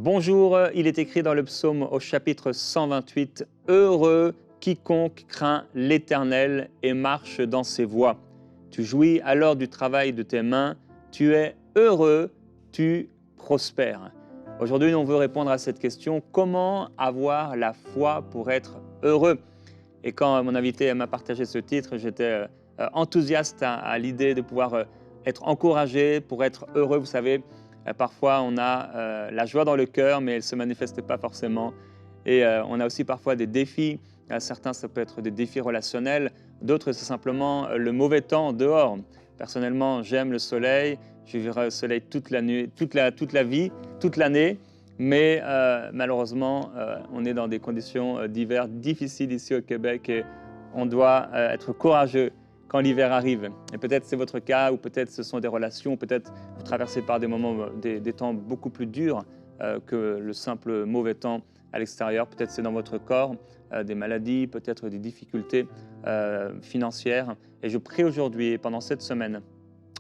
Bonjour, il est écrit dans le psaume au chapitre 128, « Heureux quiconque craint l'Éternel et marche dans ses voies. Tu jouis alors du travail de tes mains, tu es heureux, tu prospères. » Aujourd'hui, on veut répondre à cette question, comment avoir la foi pour être heureux? Et quand mon invité m'a partagé ce titre, j'étais enthousiaste à l'idée de pouvoir être encouragé pour être heureux. Vous savez, parfois on a la joie dans le cœur, mais elle ne se manifeste pas forcément. Et on a aussi parfois des défis. Certains, ça peut être des défis relationnels. D'autres, c'est simplement le mauvais temps dehors. Personnellement, j'aime le soleil. Je vivrai au soleil toute la nuit, toute la vie, toute l'année. Mais malheureusement, on est dans des conditions d'hiver difficiles ici au Québec et on doit être courageux quand l'hiver arrive. Et peut-être c'est votre cas, ou peut-être ce sont des relations, peut-être vous traversez par des moments, des temps beaucoup plus durs que le simple mauvais temps à l'extérieur. Peut-être c'est dans votre corps, des maladies, peut-être des difficultés financières. Et je prie aujourd'hui, pendant cette semaine,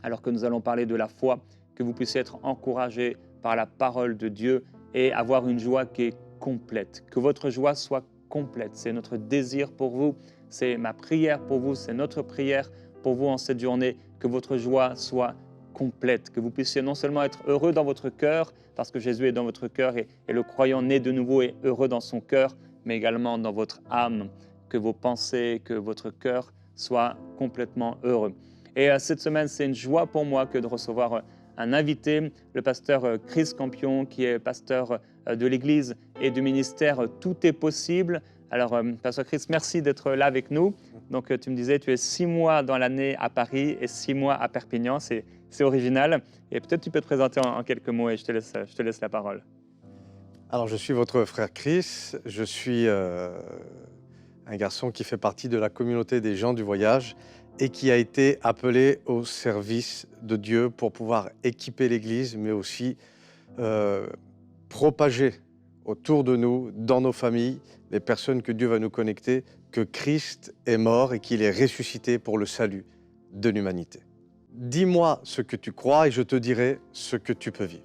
alors que nous allons parler de la foi, que vous puissiez être encouragés par la parole de Dieu et avoir une joie qui est complète. Que votre joie soit complète. C'est notre désir pour vous, c'est ma prière pour vous, c'est notre prière pour vous en cette journée, que votre joie soit complète, que vous puissiez non seulement être heureux dans votre cœur, parce que Jésus est dans votre cœur et le croyant né de nouveau est heureux dans son cœur, mais également dans votre âme, que vos pensées, que votre cœur soient complètement heureux. Et cette semaine, c'est une joie pour moi que de recevoir un invité, le pasteur Chris Campion, qui est pasteur de l'Église et du ministère Tout est possible. Alors, pasteur Chris, merci d'être là avec nous. Donc, tu me disais, tu es 6 mois dans l'année à Paris et 6 mois à Perpignan. C'est original. Et peut-être tu peux te présenter en quelques mots et je te laisse la parole. Alors, je suis votre frère Chris. Je suis un garçon qui fait partie de la communauté des gens du voyage et qui a été appelé au service de Dieu pour pouvoir équiper l'Église, mais aussi propager autour de nous, dans nos familles, les personnes que Dieu va nous connecter, que Christ est mort et qu'il est ressuscité pour le salut de l'humanité. Dis-moi ce que tu crois et je te dirai ce que tu peux vivre.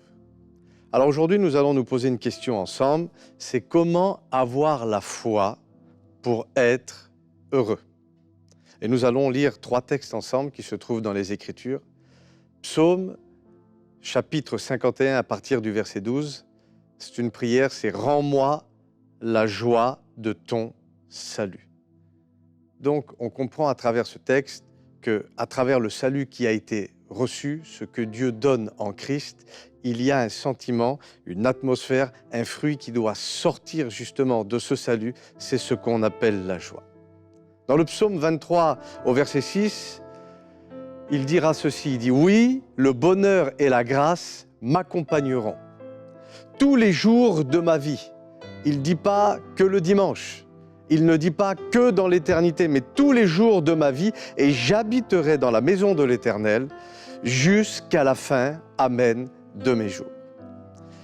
Alors aujourd'hui, nous allons nous poser une question ensemble, c'est comment avoir la foi pour être heureux. Et nous allons lire 3 textes ensemble qui se trouvent dans les Écritures. Psaume, chapitre 51, à partir du verset 12. C'est une prière, c'est « Rends-moi la joie de ton salut ». Donc, on comprend à travers ce texte qu'à travers le salut qui a été reçu, ce que Dieu donne en Christ, il y a un sentiment, une atmosphère, un fruit qui doit sortir justement de ce salut, c'est ce qu'on appelle la joie. Dans le psaume 23, au verset 6, il dira ceci, il dit « Oui, le bonheur et la grâce m'accompagneront tous les jours de ma vie ». Il ne dit pas que le dimanche, il ne dit pas que dans l'éternité, mais tous les jours de ma vie, et j'habiterai dans la maison de l'Éternel jusqu'à la fin, amen, de mes jours.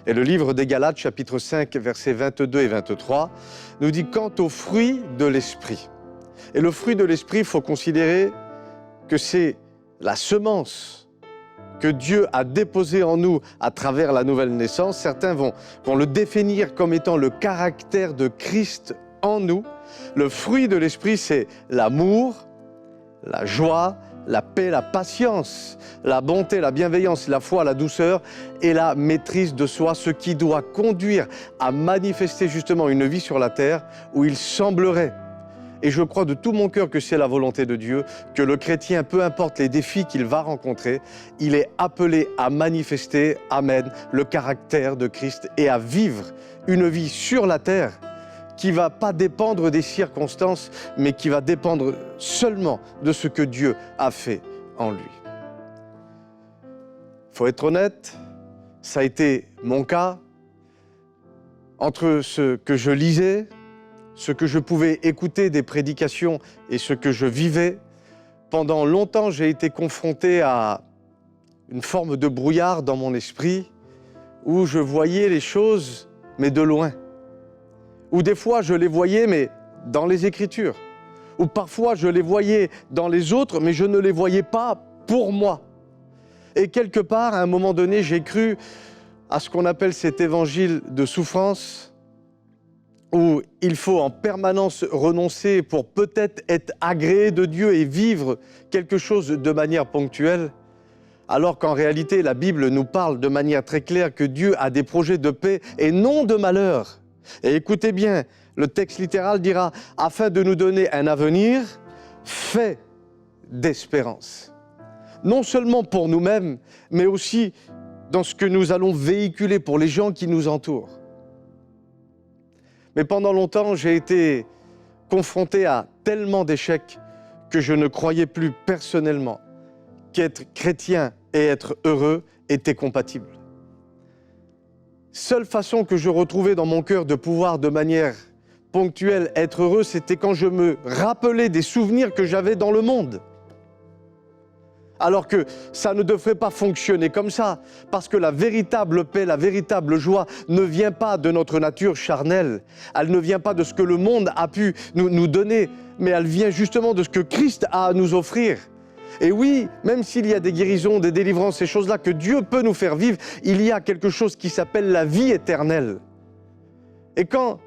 Et le livre des Galates, chapitre 5, versets 22 et 23, nous dit « Quant au fruit de l'esprit ». Et le fruit de l'esprit, il faut considérer que c'est la semence que Dieu a déposée en nous à travers la nouvelle naissance. Certains vont le définir comme étant le caractère de Christ en nous. Le fruit de l'esprit, c'est l'amour, la joie, la paix, la patience, la bonté, la bienveillance, la foi, la douceur et la maîtrise de soi, ce qui doit conduire à manifester justement une vie sur la terre où il semblerait, et je crois de tout mon cœur que c'est la volonté de Dieu, que le chrétien, peu importe les défis qu'il va rencontrer, il est appelé à manifester, amen, le caractère de Christ et à vivre une vie sur la terre qui ne va pas dépendre des circonstances, mais qui va dépendre seulement de ce que Dieu a fait en lui. Il faut être honnête, ça a été mon cas. Entre ce que je lisais, ce que je pouvais écouter des prédications et ce que je vivais, pendant longtemps, j'ai été confronté à une forme de brouillard dans mon esprit où je voyais les choses, mais de loin. Ou des fois, je les voyais, mais dans les Écritures. Ou parfois, je les voyais dans les autres, mais je ne les voyais pas pour moi. Et quelque part, à un moment donné, j'ai cru à ce qu'on appelle cet évangile de souffrance, où il faut en permanence renoncer pour peut-être être agréé de Dieu et vivre quelque chose de manière ponctuelle, alors qu'en réalité, la Bible nous parle de manière très claire que Dieu a des projets de paix et non de malheur. Et écoutez bien, le texte littéral dira « afin de nous donner un avenir fait d'espérance ». Non seulement pour nous-mêmes, mais aussi dans ce que nous allons véhiculer pour les gens qui nous entourent. Mais pendant longtemps, j'ai été confronté à tellement d'échecs que je ne croyais plus personnellement qu'être chrétien et être heureux étaient compatibles. Seule façon que je retrouvais dans mon cœur de pouvoir de manière ponctuelle être heureux, c'était quand je me rappelais des souvenirs que j'avais dans le monde. Alors que ça ne devrait pas fonctionner comme ça, parce que la véritable paix, la véritable joie ne vient pas de notre nature charnelle, elle ne vient pas de ce que le monde a pu nous donner, mais elle vient justement de ce que Christ a à nous offrir. Et oui, même s'il y a des guérisons, des délivrances, ces choses-là que Dieu peut nous faire vivre, il y a quelque chose qui s'appelle la vie éternelle. Et quand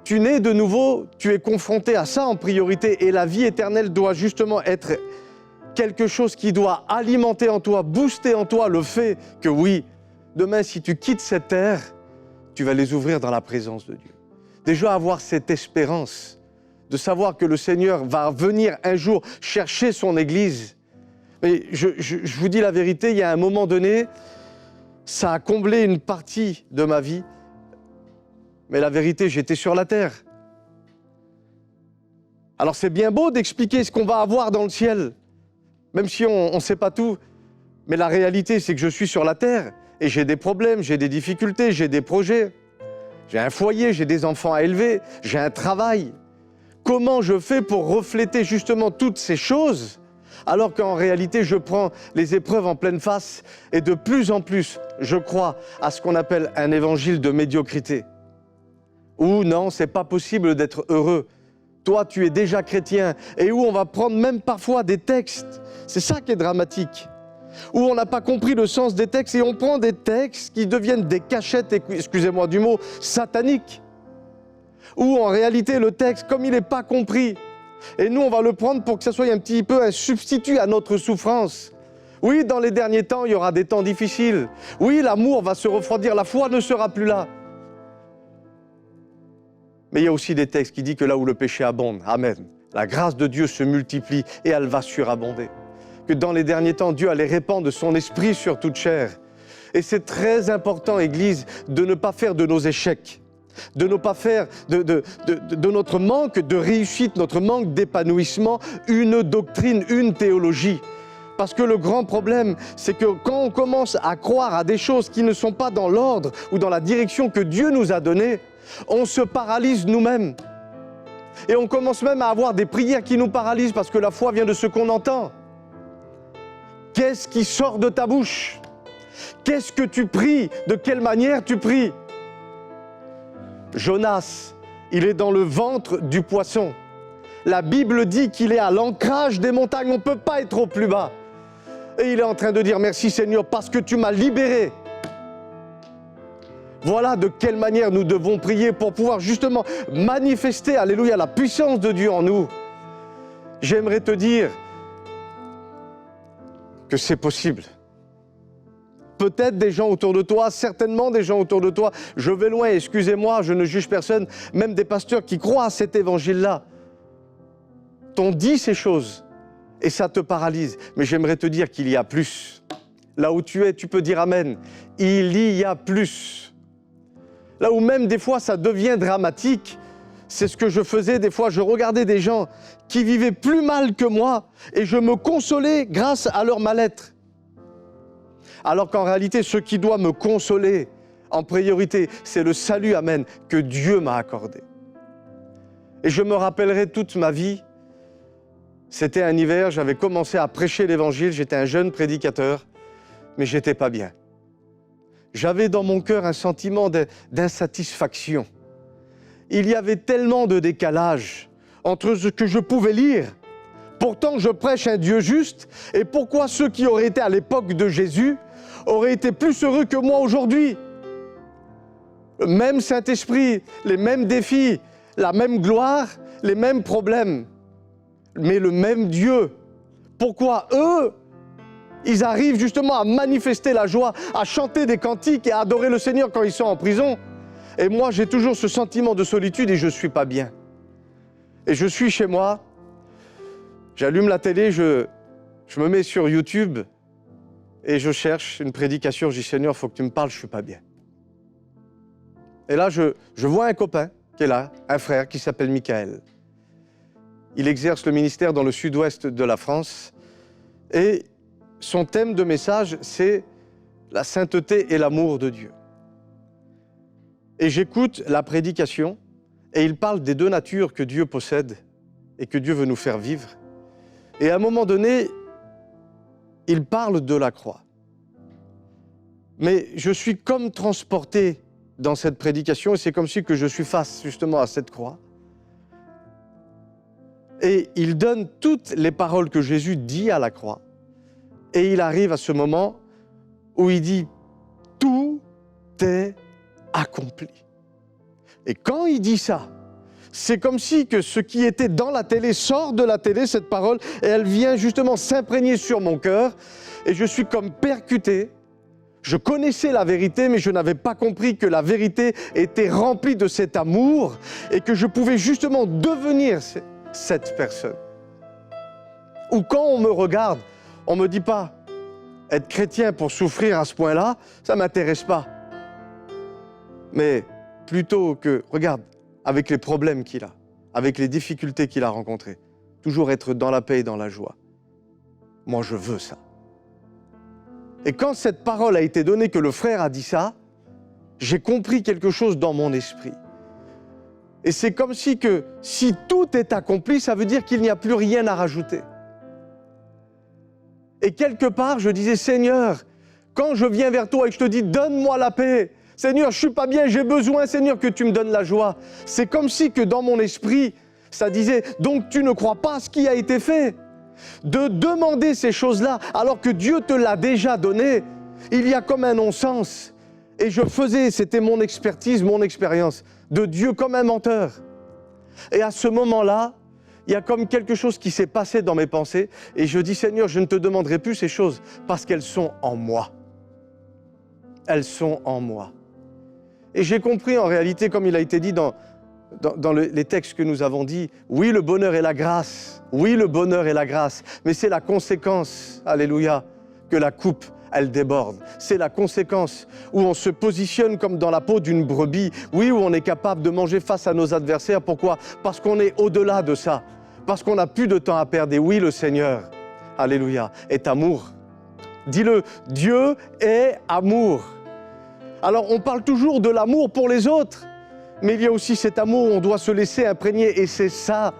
tu nais de nouveau, tu es confronté à ça en priorité, et la vie éternelle doit justement être quelque chose qui doit alimenter en toi, booster en toi le fait que oui, demain si tu quittes cette terre, tu vas les ouvrir dans la présence de Dieu. Déjà avoir cette espérance de savoir que le Seigneur va venir un jour chercher son Église. Mais je vous dis la vérité, il y a un moment donné, ça a comblé une partie de ma vie, mais la vérité, j'étais sur la terre. Alors c'est bien beau d'expliquer ce qu'on va avoir dans le ciel, même si on ne sait pas tout, mais la réalité, c'est que je suis sur la terre et j'ai des problèmes, j'ai des difficultés, j'ai des projets. J'ai un foyer, j'ai des enfants à élever, j'ai un travail. Comment je fais pour refléter justement toutes ces choses, alors qu'en réalité, je prends les épreuves en pleine face et de plus en plus, je crois à ce qu'on appelle un évangile de médiocrité. Où non, c'est pas possible d'être heureux. Toi, tu es déjà chrétien, et où on va prendre même parfois des textes. C'est ça qui est dramatique. Où on n'a pas compris le sens des textes, et on prend des textes qui deviennent des cachettes, excusez-moi du mot, sataniques. Où en réalité, le texte, comme il n'est pas compris, et nous, on va le prendre pour que ça soit un petit peu un substitut à notre souffrance. Oui, dans les derniers temps, il y aura des temps difficiles. Oui, l'amour va se refroidir, la foi ne sera plus là. Mais il y a aussi des textes qui disent que là où le péché abonde, amen, la grâce de Dieu se multiplie et elle va surabonder. Que dans les derniers temps, Dieu allait répandre son esprit sur toute chair. Et c'est très important, Église, de ne pas faire de nos échecs, de ne pas faire de notre manque de réussite, notre manque d'épanouissement, une doctrine, une théologie. Parce que le grand problème, c'est que quand on commence à croire à des choses qui ne sont pas dans l'ordre ou dans la direction que Dieu nous a donnée, on se paralyse nous-mêmes. Et on commence même à avoir des prières qui nous paralysent parce que la foi vient de ce qu'on entend. Qu'est-ce qui sort de ta bouche? Qu'est-ce que tu pries? De quelle manière tu pries? Jonas, il est dans le ventre du poisson. La Bible dit qu'il est à l'ancrage des montagnes, on ne peut pas être au plus bas. Et il est en train de dire merci Seigneur parce que tu m'as libéré. Voilà de quelle manière nous devons prier pour pouvoir justement manifester, alléluia, la puissance de Dieu en nous. J'aimerais te dire que c'est possible. Peut-être des gens autour de toi, certainement des gens autour de toi. Je vais loin, excusez-moi, je ne juge personne. Même des pasteurs qui croient à cet évangile-là t'ont dit ces choses et ça te paralyse. Mais j'aimerais te dire qu'il y a plus. Là où tu es, tu peux dire amen. Il y a plus. Là où même des fois ça devient dramatique, c'est ce que je faisais des fois. Je regardais des gens qui vivaient plus mal que moi et je me consolais grâce à leur mal-être. Alors qu'en réalité, ce qui doit me consoler en priorité, c'est le salut, amen, que Dieu m'a accordé. Et je me rappellerai toute ma vie, c'était un hiver, j'avais commencé à prêcher l'évangile, j'étais un jeune prédicateur, mais j'étais pas bien. J'avais dans mon cœur un sentiment d'insatisfaction. Il y avait tellement de décalage entre ce que je pouvais lire, Pourtant, je prêche un Dieu juste. Et pourquoi ceux qui auraient été à l'époque de Jésus auraient été plus heureux que moi aujourd'hui? Le même Saint-Esprit, les mêmes défis, la même gloire, les mêmes problèmes, mais le même Dieu. Pourquoi eux, ils arrivent justement à manifester la joie, à chanter des cantiques et à adorer le Seigneur quand ils sont en prison? Et moi, j'ai toujours ce sentiment de solitude et je ne suis pas bien. Et je suis chez moi, j'allume la télé, je me mets sur YouTube et je cherche une prédication. Je dis, Seigneur, il faut que tu me parles, je ne suis pas bien. Et là, je vois un copain qui est là, un frère qui s'appelle Michael. Il exerce le ministère dans le sud-ouest de la France et son thème de message, c'est la sainteté et l'amour de Dieu. Et j'écoute la prédication et il parle des deux natures que Dieu possède et que Dieu veut nous faire vivre. Et à un moment donné, il parle de la croix. Mais je suis comme transporté dans cette prédication et c'est comme si que je suis face justement à cette croix. Et il donne toutes les paroles que Jésus dit à la croix. Et il arrive à ce moment où il dit « Tout est accompli ». Et quand il dit ça, c'est comme si que ce qui était dans la télé sort de la télé, cette parole, et elle vient justement s'imprégner sur mon cœur. Et je suis comme percuté. Je connaissais la vérité, mais je n'avais pas compris que la vérité était remplie de cet amour et que je pouvais justement devenir cette personne. Ou quand on me regarde, on ne me dit pas « être chrétien pour souffrir à ce point-là, ça ne m'intéresse pas ». Mais plutôt que, regarde, avec les problèmes qu'il a, avec les difficultés qu'il a rencontrées, toujours être dans la paix et dans la joie. Moi, je veux ça. Et quand cette parole a été donnée, que le frère a dit ça, j'ai compris quelque chose dans mon esprit. Et c'est comme si tout est accompli, ça veut dire qu'il n'y a plus rien à rajouter. Et quelque part, je disais, Seigneur, quand je viens vers toi et que je te dis, donne-moi la paix, Seigneur, je ne suis pas bien, j'ai besoin, Seigneur, que tu me donnes la joie. C'est comme si que dans mon esprit, ça disait, donc tu ne crois pas à ce qui a été fait. De demander ces choses-là, alors que Dieu te l'a déjà donné, il y a comme un non-sens. Et je faisais, c'était mon expertise, mon expérience, de Dieu comme un menteur. Et à ce moment-là, il y a comme quelque chose qui s'est passé dans mes pensées, et je dis, Seigneur, je ne te demanderai plus ces choses, parce qu'elles sont en moi. Elles sont en moi. Et j'ai compris en réalité, comme il a été dit dans les textes que nous avons dit, oui, le bonheur et la grâce, oui, le bonheur et la grâce, mais c'est la conséquence, alléluia, que la coupe, elle déborde. C'est la conséquence où on se positionne comme dans la peau d'une brebis, oui, où on est capable de manger face à nos adversaires. Pourquoi? Parce qu'on est au-delà de ça, parce qu'on n'a plus de temps à perdre. Et oui, le Seigneur, alléluia, est amour. Dis-le, Dieu est amour. Alors, on parle toujours de l'amour pour les autres, mais il y a aussi cet amour où on doit se laisser imprégner, et c'est ça,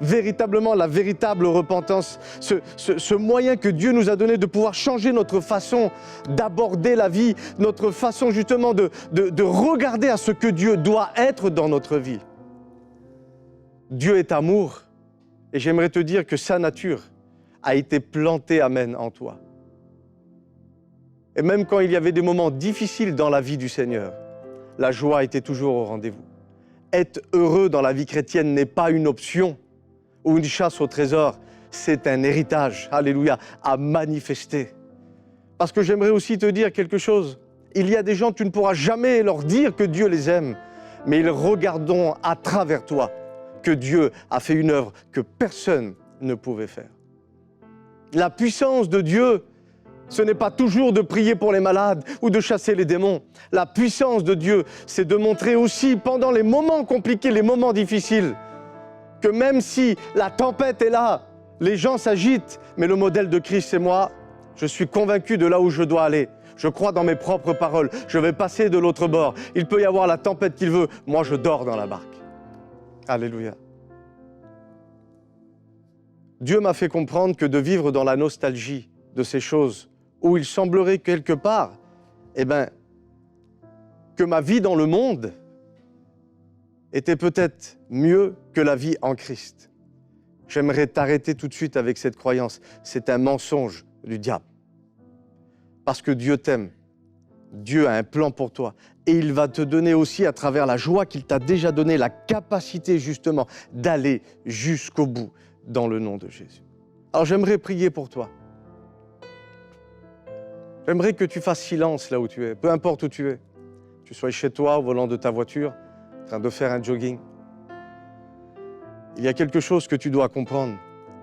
véritablement, la véritable repentance, ce moyen que Dieu nous a donné de pouvoir changer notre façon d'aborder la vie, notre façon justement de regarder à ce que Dieu doit être dans notre vie. Dieu est amour, et j'aimerais te dire que sa nature a été plantée, amen, en toi. Et même quand il y avait des moments difficiles dans la vie du Seigneur, la joie était toujours au rendez-vous. Être heureux dans la vie chrétienne n'est pas une option ou une chasse au trésor, c'est un héritage, alléluia, à manifester. Parce que j'aimerais aussi te dire quelque chose. Il y a des gens, tu ne pourras jamais leur dire que Dieu les aime, mais ils regarderont à travers toi que Dieu a fait une œuvre que personne ne pouvait faire. La puissance de Dieu, ce n'est pas toujours de prier pour les malades ou de chasser les démons. La puissance de Dieu, c'est de montrer aussi pendant les moments compliqués, les moments difficiles, que même si la tempête est là, les gens s'agitent, mais le modèle de Christ, c'est moi, je suis convaincu de là où je dois aller. Je crois dans mes propres paroles, je vais passer de l'autre bord. Il peut y avoir la tempête qu'il veut, moi je dors dans la barque. Alléluia. Dieu m'a fait comprendre que de vivre dans la nostalgie de ces choses, où il semblerait quelque part, que ma vie dans le monde était peut-être mieux que la vie en Christ. J'aimerais t'arrêter tout de suite avec cette croyance. C'est un mensonge du diable. Parce que Dieu t'aime. Dieu a un plan pour toi. Et il va te donner aussi, à travers la joie qu'il t'a déjà donnée, la capacité justement d'aller jusqu'au bout dans le nom de Jésus. Alors j'aimerais prier pour toi. J'aimerais que tu fasses silence là où tu es, peu importe où tu es. Que tu sois chez toi, au volant de ta voiture, en train de faire un jogging. Il y a quelque chose que tu dois comprendre.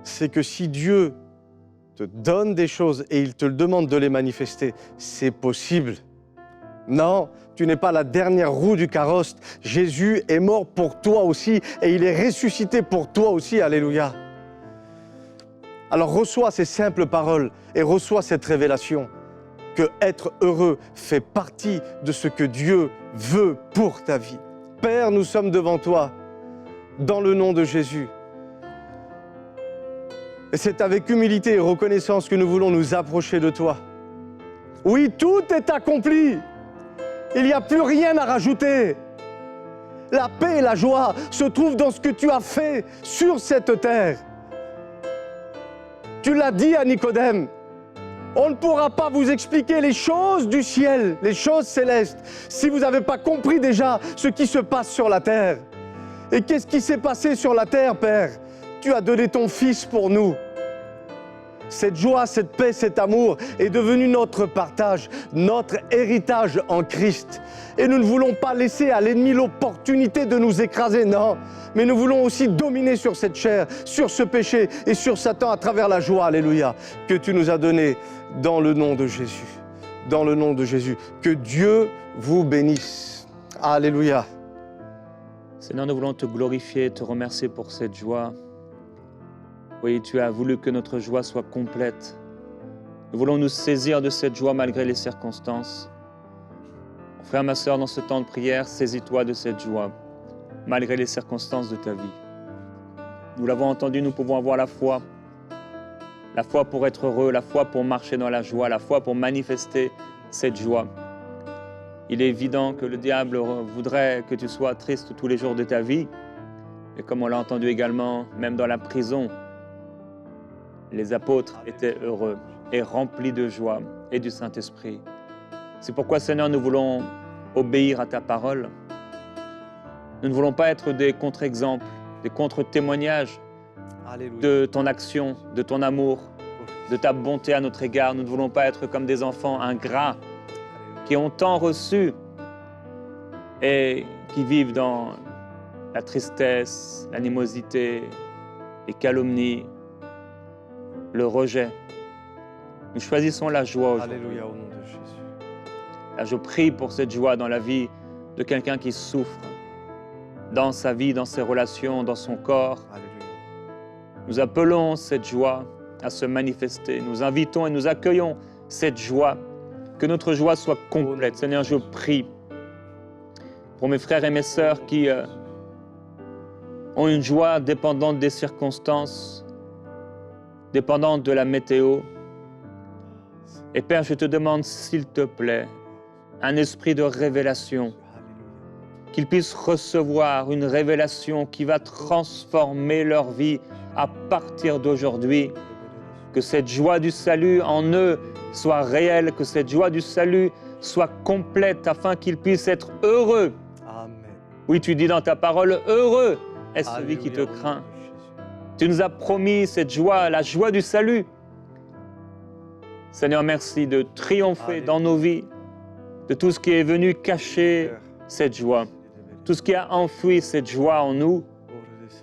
C'est que si Dieu te donne des choses et il te le demande de les manifester, c'est possible. Non, tu n'es pas la dernière roue du carrosse. Jésus est mort pour toi aussi et il est ressuscité pour toi aussi. Alléluia. Alors reçois ces simples paroles et reçois cette révélation que être heureux fait partie de ce que Dieu veut pour ta vie. Père, nous sommes devant toi, dans le nom de Jésus. Et c'est avec humilité et reconnaissance que nous voulons nous approcher de toi. Oui, tout est accompli. Il n'y a plus rien à rajouter. La paix et la joie se trouvent dans ce que tu as fait sur cette terre. Tu l'as dit à Nicodème. On ne pourra pas vous expliquer les choses du ciel, les choses célestes, si vous n'avez pas compris déjà ce qui se passe sur la terre. Et qu'est-ce qui s'est passé sur la terre, Père? Tu as donné ton Fils pour nous. Cette joie, cette paix, cet amour est devenu notre partage, notre héritage en Christ. Et nous ne voulons pas laisser à l'ennemi l'opportunité de nous écraser, non. Mais nous voulons aussi dominer sur cette chair, sur ce péché et sur Satan à travers la joie, alléluia, que tu nous as donnée dans le nom de Jésus. Dans le nom de Jésus. Que Dieu vous bénisse. Alléluia. Seigneur, nous voulons te glorifier, te remercier pour cette joie. Oui, tu as voulu que notre joie soit complète. Nous voulons nous saisir de cette joie malgré les circonstances. Mon frère, ma sœur, dans ce temps de prière, saisis-toi de cette joie, malgré les circonstances de ta vie. Nous l'avons entendu, nous pouvons avoir la foi pour être heureux, la foi pour marcher dans la joie, la foi pour manifester cette joie. Il est évident que le diable voudrait que tu sois triste tous les jours de ta vie. Et comme on l'a entendu également, même dans la prison, les apôtres étaient heureux et remplis de joie et du Saint-Esprit. C'est pourquoi, Seigneur, nous voulons obéir à ta parole. Nous ne voulons pas être des contre-exemples, des contre-témoignages de ton action, de ton amour, de ta bonté à notre égard. Nous ne voulons pas être comme des enfants ingrats qui ont tant reçu et qui vivent dans la tristesse, l'animosité, les calomnies, le rejet. Nous choisissons la joie aujourd'hui. Alléluia, au nom de Jésus. Là, je prie pour cette joie dans la vie de quelqu'un qui souffre, dans sa vie, dans ses relations, dans son corps. Alléluia. Nous appelons cette joie à se manifester. Nous invitons et nous accueillons cette joie, que notre joie soit complète. Seigneur, je prie pour mes frères et mes sœurs qui ont une joie dépendante des circonstances, dépendante de la météo. Et Père, je te demande, s'il te plaît, un esprit de révélation, qu'ils puissent recevoir une révélation qui va transformer leur vie à partir d'aujourd'hui. Que cette joie du salut en eux soit réelle, que cette joie du salut soit complète afin qu'ils puissent être heureux. Amen. Oui, tu dis dans ta parole, heureux est celui qui te craint. Tu nous as promis cette joie, la joie du salut. Seigneur, merci de triompher dans nos vies de tout ce qui est venu cacher cette joie, tout ce qui a enfoui cette joie en nous.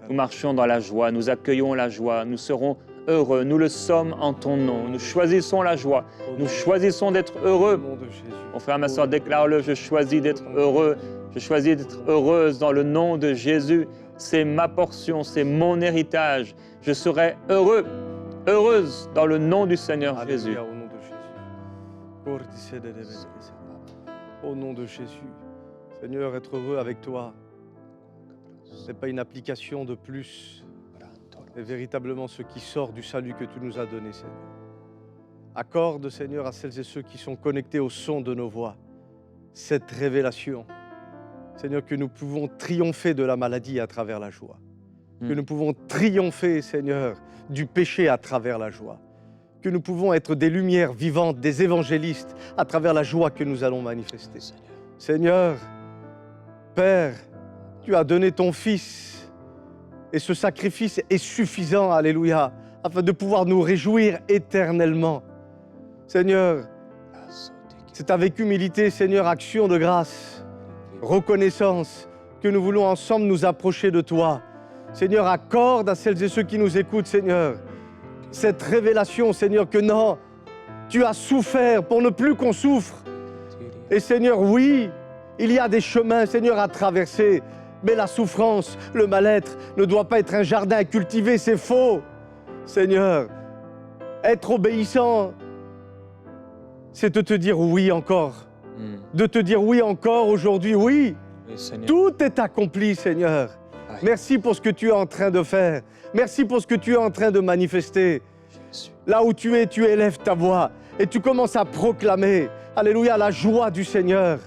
Nous marchons dans la joie, nous accueillons la joie, nous serons heureux, nous le sommes en ton nom. Nous choisissons la joie, nous choisissons d'être heureux. Mon frère, ma soeur, déclare-le, je choisis d'être heureux, je choisis d'être heureuse dans le nom de Jésus. C'est ma portion, c'est mon héritage. Je serai heureux, heureuse dans le nom du Seigneur Jésus. Alléluia, au nom de Jésus. Au nom de Jésus. Seigneur, être heureux avec toi, ce n'est pas une application de plus, mais véritablement ce qui sort du salut que tu nous as donné, Seigneur. Accorde, Seigneur, à celles et ceux qui sont connectés au son de nos voix, cette révélation. Seigneur, que nous pouvons triompher de la maladie à travers la joie. que nous pouvons triompher, Seigneur, du péché à travers la joie, que nous pouvons être des lumières vivantes, des évangélistes à travers la joie que nous allons manifester. Seigneur, Père, tu as donné ton Fils et ce sacrifice est suffisant, alléluia, afin de pouvoir nous réjouir éternellement. Seigneur, c'est avec humilité, Seigneur, action de grâce, reconnaissance, que nous voulons ensemble nous approcher de toi. Seigneur, accorde à celles et ceux qui nous écoutent, Seigneur, cette révélation, Seigneur, que non, tu as souffert pour ne plus qu'on souffre. Et Seigneur, oui, il y a des chemins, Seigneur, à traverser, mais la souffrance, le mal-être ne doit pas être un jardin à cultiver, c'est faux. Seigneur, être obéissant, c'est de te dire oui encore. De te dire oui encore aujourd'hui, oui. Tout est accompli, Seigneur. Merci pour ce que tu es en train de faire. Merci pour ce que tu es en train de manifester. Là où tu élèves ta voix et tu commences à proclamer, alléluia, la joie du Seigneur.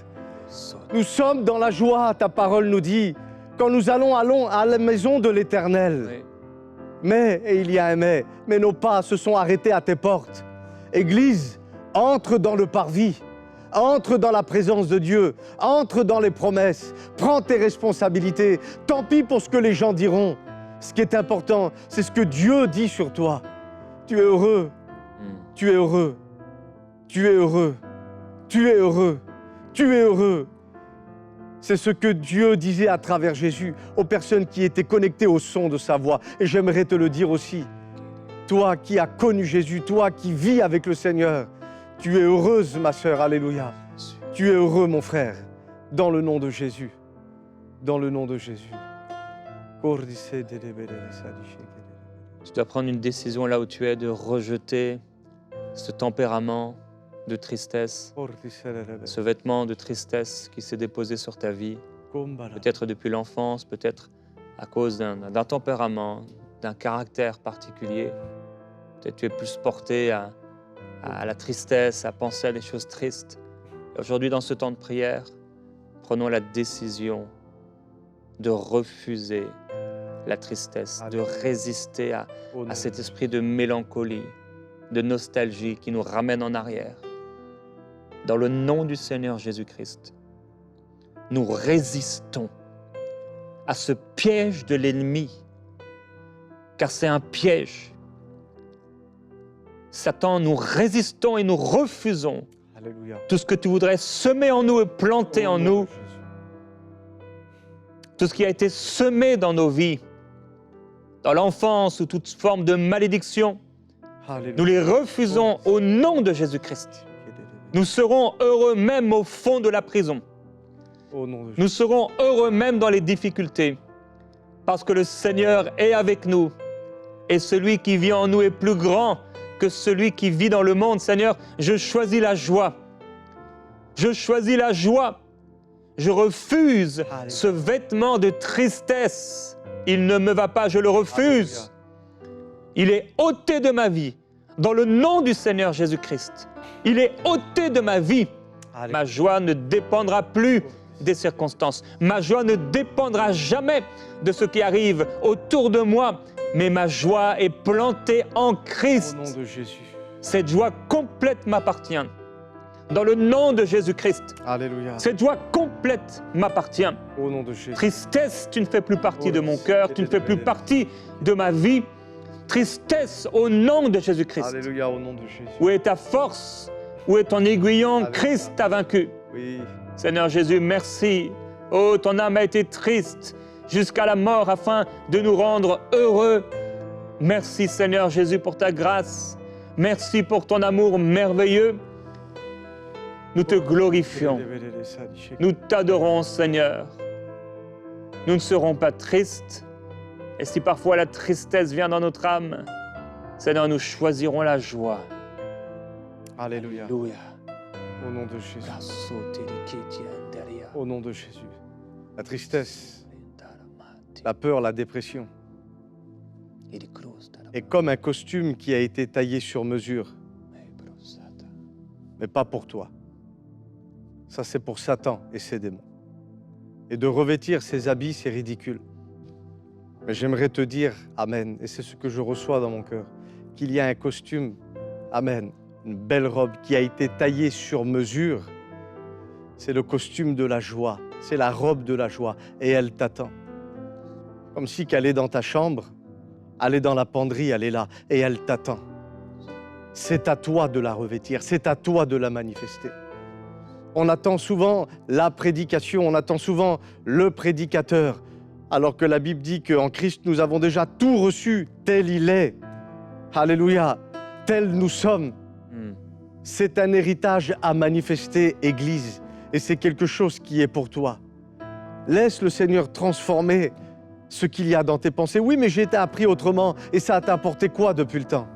Nous sommes dans la joie, ta parole nous dit, quand nous allons à la maison de l'Éternel. Oui. Mais, et il y a un mais nos pas se sont arrêtés à tes portes. Église, entre dans le parvis. Entre dans la présence de Dieu, entre dans les promesses, prends tes responsabilités. Tant pis pour ce que les gens diront. Ce qui est important, c'est ce que Dieu dit sur toi. Tu es heureux, tu es heureux, tu es heureux, tu es heureux, tu es heureux. C'est ce que Dieu disait à travers Jésus aux personnes qui étaient connectées au son de sa voix. Et j'aimerais te le dire aussi. Toi qui as connu Jésus, toi qui vis avec le Seigneur, tu es heureuse, ma sœur, alléluia. Tu es heureux, mon frère, dans le nom de Jésus. Dans le nom de Jésus. Tu dois prendre une décision là où tu es de rejeter ce tempérament de tristesse, ce vêtement de tristesse qui s'est déposé sur ta vie, peut-être depuis l'enfance, peut-être à cause d'un tempérament, d'un caractère particulier. Peut-être tu es plus porté à la tristesse, à penser à des choses tristes. Aujourd'hui, dans ce temps de prière, prenons la décision de refuser la tristesse, de résister à cet esprit de mélancolie, de nostalgie qui nous ramène en arrière. Dans le nom du Seigneur Jésus-Christ, nous résistons à ce piège de l'ennemi, car c'est un piège. Satan, nous résistons et nous refusons Alléluia. Tout ce que tu voudrais semer en nous et planter en nous, tout ce qui a été semé dans nos vies, dans l'enfance ou toute forme de malédiction, Alléluia. nous les refusons au nom de Jésus-Christ. Nous serons heureux même au fond de la prison. Au nom de Jésus. Nous serons heureux même dans les difficultés, parce que le Seigneur est avec nous et celui qui vit en nous est plus grand que celui qui vit dans le monde. Seigneur, je choisis la joie. Je choisis la joie. Je refuse ce vêtement de tristesse. Il ne me va pas, je le refuse. Il est ôté de ma vie, dans le nom du Seigneur Jésus-Christ. Il est ôté de ma vie. Ma joie ne dépendra plus des circonstances. Ma joie ne dépendra jamais de ce qui arrive autour de moi, mais ma joie est plantée en Christ. Au nom de Jésus. Cette joie complète m'appartient. Dans le nom de Jésus-Christ. Alléluia. Cette joie complète m'appartient. Au nom de Jésus. Tristesse, tu ne fais plus partie de mon cœur, tu ne fais plus partie de ma vie. Tristesse, au nom de Jésus-Christ. Alléluia, au nom de Jésus. Où est ta force? Où est ton aiguillon? Alléluia. Christ t'a vaincu. Oui. Seigneur Jésus, merci. Oh, ton âme a été triste jusqu'à la mort afin de nous rendre heureux. Merci Seigneur Jésus pour ta grâce. Merci pour ton amour merveilleux. Nous te glorifions. Nous t'adorons Seigneur. Nous ne serons pas tristes. Et si parfois la tristesse vient dans notre âme, Seigneur, nous choisirons la joie. Alléluia. Alléluia. Au nom de Jésus. Au nom de Jésus. La tristesse, la peur, la dépression est comme un costume qui a été taillé sur mesure, mais pas pour toi. Ça, c'est pour Satan et ses démons. Et de revêtir ses habits, c'est ridicule. Mais j'aimerais te dire, Amen, et c'est ce que je reçois dans mon cœur, qu'il y a un costume, Amen, une belle robe qui a été taillée sur mesure. C'est le costume de la joie, c'est la robe de la joie, et elle t'attend. Comme si qu'elle est dans ta chambre, elle est dans la penderie, elle est là, et elle t'attend. C'est à toi de la revêtir, c'est à toi de la manifester. On attend souvent la prédication, on attend souvent le prédicateur, alors que la Bible dit qu'en Christ, nous avons déjà tout reçu, tel il est. Alléluia, tel nous sommes. C'est un héritage à manifester, Église, et c'est quelque chose qui est pour toi. Laisse le Seigneur transformer ce qu'il y a dans tes pensées. Oui, mais j'ai été appris autrement, et ça t'a apporté quoi depuis le temps?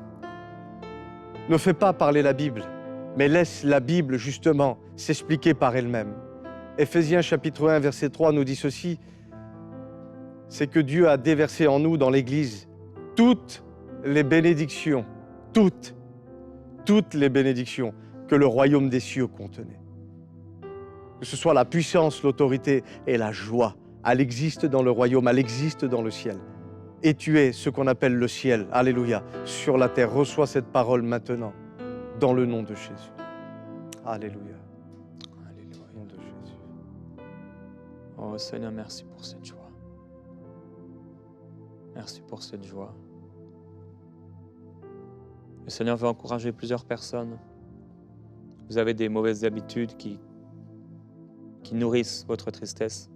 Ne fais pas parler la Bible, mais laisse la Bible, justement, s'expliquer par elle-même. Éphésiens chapitre 1, verset 3 nous dit ceci, c'est que Dieu a déversé en nous, dans l'Église, toutes les bénédictions, toutes les bénédictions que le royaume des cieux contenait. Que ce soit la puissance, l'autorité et la joie, elle existe dans le royaume, elle existe dans le ciel. Et tu es ce qu'on appelle le ciel, alléluia, sur la terre. Reçois cette parole maintenant, dans le nom de Jésus. Alléluia. Alléluia. Au nom de Jésus. Oh Seigneur, merci pour cette joie. Merci pour cette joie. Le Seigneur veut encourager plusieurs personnes. Vous avez des mauvaises habitudes qui nourrissent votre tristesse.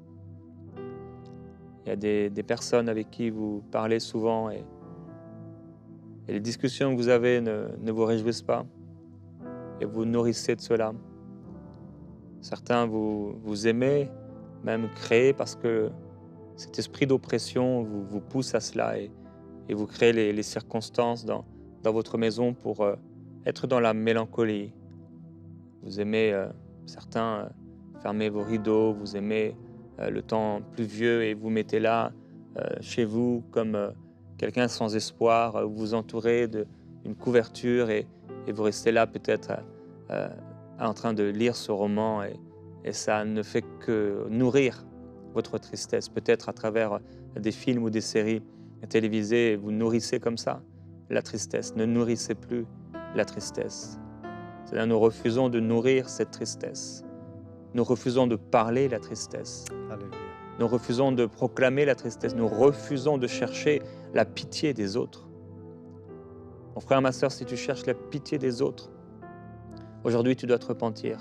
Il y a des personnes avec qui vous parlez souvent et les discussions que vous avez ne vous réjouissent pas et vous nourrissez de cela. Certains vous aimez, même créer parce que cet esprit d'oppression vous pousse à cela et vous créez les circonstances dans votre maison pour être dans la mélancolie. Vous aimez, certains, fermer vos rideaux, vous aimez le temps pluvieux et vous mettez là, chez vous, comme quelqu'un sans espoir, vous vous entourez d'une couverture et vous restez là peut-être en train de lire ce roman et ça ne fait que nourrir votre tristesse, peut-être à travers des films ou des séries télévisées, vous nourrissez comme ça la tristesse. Ne nourrissez plus la tristesse. C'est-à-dire nous refusons de nourrir cette tristesse. Nous refusons de parler la tristesse. Alléluia. Nous refusons de proclamer la tristesse. Nous refusons de chercher la pitié des autres. Mon frère, ma sœur, si tu cherches la pitié des autres, aujourd'hui tu dois te repentir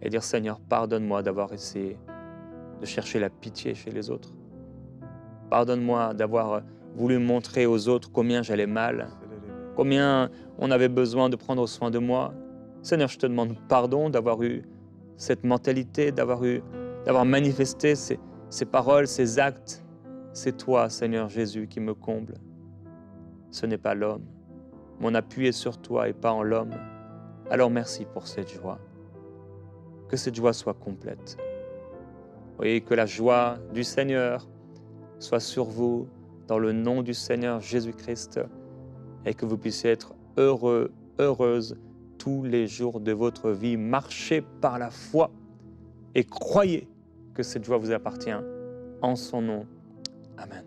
et dire Seigneur, pardonne-moi d'avoir essayé de chercher la pitié chez les autres. Pardonne-moi d'avoir voulu montrer aux autres combien j'allais mal, combien on avait besoin de prendre soin de moi. Seigneur, je te demande pardon d'avoir eu cette mentalité, d'avoir manifesté ces paroles, ces actes. C'est toi, Seigneur Jésus, qui me comble. Ce n'est pas l'homme. Mon appui est sur toi et pas en l'homme. Alors merci pour cette joie. Que cette joie soit complète. Oui, que la joie du Seigneur soit sur vous dans le nom du Seigneur Jésus-Christ et que vous puissiez être heureux, heureuses tous les jours de votre vie. Marchez par la foi et croyez que cette joie vous appartient. En son nom. Amen.